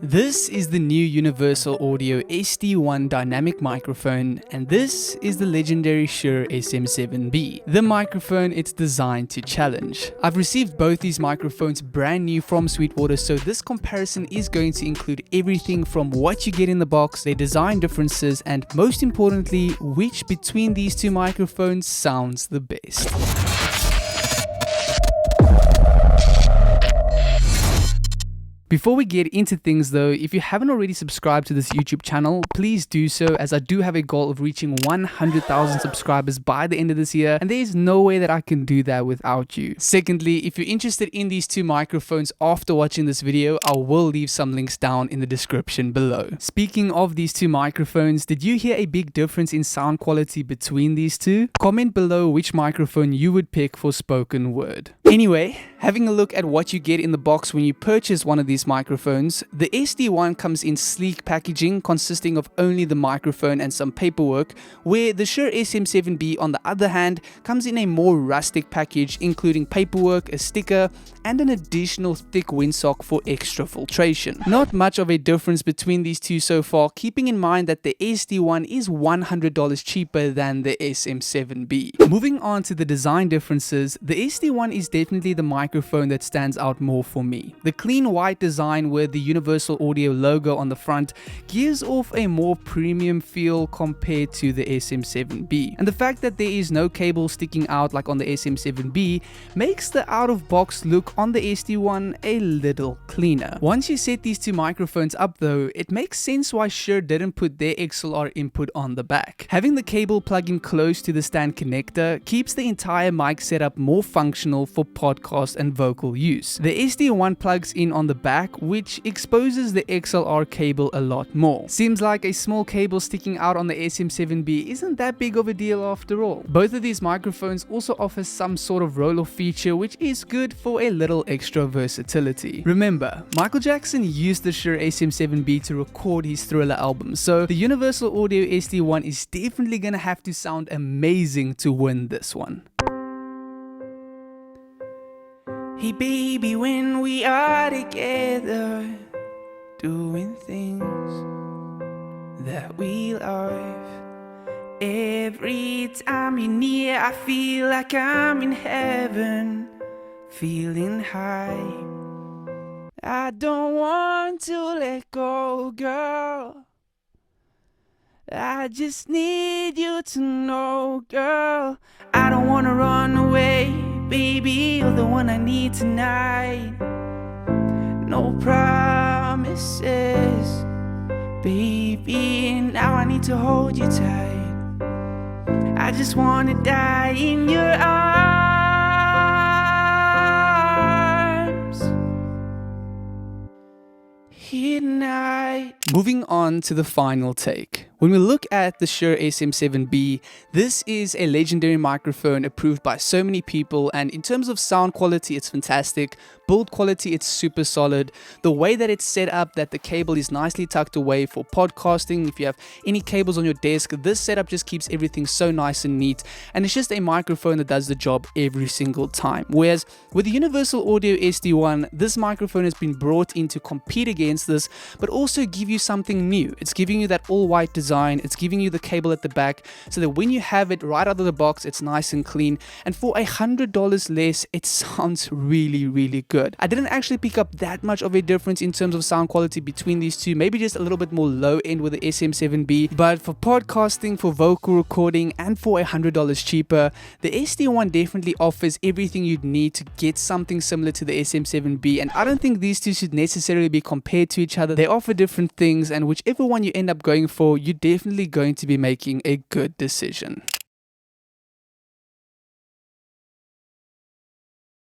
This is the new Universal Audio SD-1 dynamic microphone, and this is the legendary Shure SM7B. The microphone it's designed to challenge. I've received both these microphones brand new from Sweetwater, so this comparison is going to include everything from what you get in the box, their design differences, and most importantly, which between these two microphones sounds the best. Before we get into things though, if you haven't already subscribed to this YouTube channel, please do so, as I do have a goal of reaching 100,000 subscribers by the end of this year, and there is no way that I can do that without you. Secondly, if you're interested in these two microphones after watching this video, I will leave some links down in the description below. Speaking of these two microphones, did you hear a big difference in sound quality between these two? Comment below which microphone you would pick for spoken word. Anyway, having a look at what you get in the box when you purchase one of these microphones, the SD-1 comes in sleek packaging consisting of only the microphone and some paperwork, where the Shure SM7B on the other hand comes in a more rustic package including paperwork, a sticker, and an additional thick windsock for extra filtration. Not much of a difference between these two so far, keeping in mind that the SD-1 is $100 cheaper than the SM7B. Moving on to the design differences, the SD-1 is definitely the microphone that stands out more for me. The clean white design with the Universal Audio logo on the front gives off a more premium feel compared to the SM7B. And the fact that there is no cable sticking out like on the SM7B makes the out-of-box look on the SD-1 a little cleaner. Once you set these two microphones up though, it makes sense why Shure didn't put their XLR input on the back. Having the cable plug-in close to the stand connector keeps the entire mic setup more functional for podcast and vocal use. The SD-1 plugs in on the back, which exposes the XLR cable a lot more. Seems like a small cable sticking out on the SM7B isn't that big of a deal after all. Both of these microphones also offer some sort of roll-off feature, which is good for a little extra versatility. Remember, Michael Jackson used the Shure SM7B to record his Thriller album, so the Universal Audio SD-1 is definitely gonna have to sound amazing to win this one. Hey baby, when we are together, doing things that we love, every time you're near I feel like I'm in heaven, feeling high. I don't want to let go, girl. I just need you to know, girl. I don't wanna run away, baby, you're the one I need tonight. No promises, baby, now I need to hold you tight. I just wanna die in your arms here tonight. Moving on to the final take. When we look at the Shure SM7B, this is a legendary microphone approved by so many people, and in terms of sound quality it's fantastic, build quality it's super solid, the way that it's set up that the cable is nicely tucked away for podcasting. If you have any cables on your desk, this setup just keeps everything so nice and neat, and it's just a microphone that does the job every single time. Whereas with the Universal Audio SD-1, this microphone has been brought in to compete against this, but also give you something new. It's giving you that all-white design, it's giving you the cable at the back, so that when you have it right out of the box, it's nice and clean, and for $100 less, it sounds really good. I didn't actually pick up that much of a difference in terms of sound quality between these two, maybe just a little bit more low end with the SM7B, but for podcasting, for vocal recording, and for $100 cheaper, the SD-1 definitely offers everything you'd need to get something similar to the SM7B, and I don't think these two should necessarily be compared to each other. They offer different things, and whichever one you end up going for, you're definitely going to be making a good decision.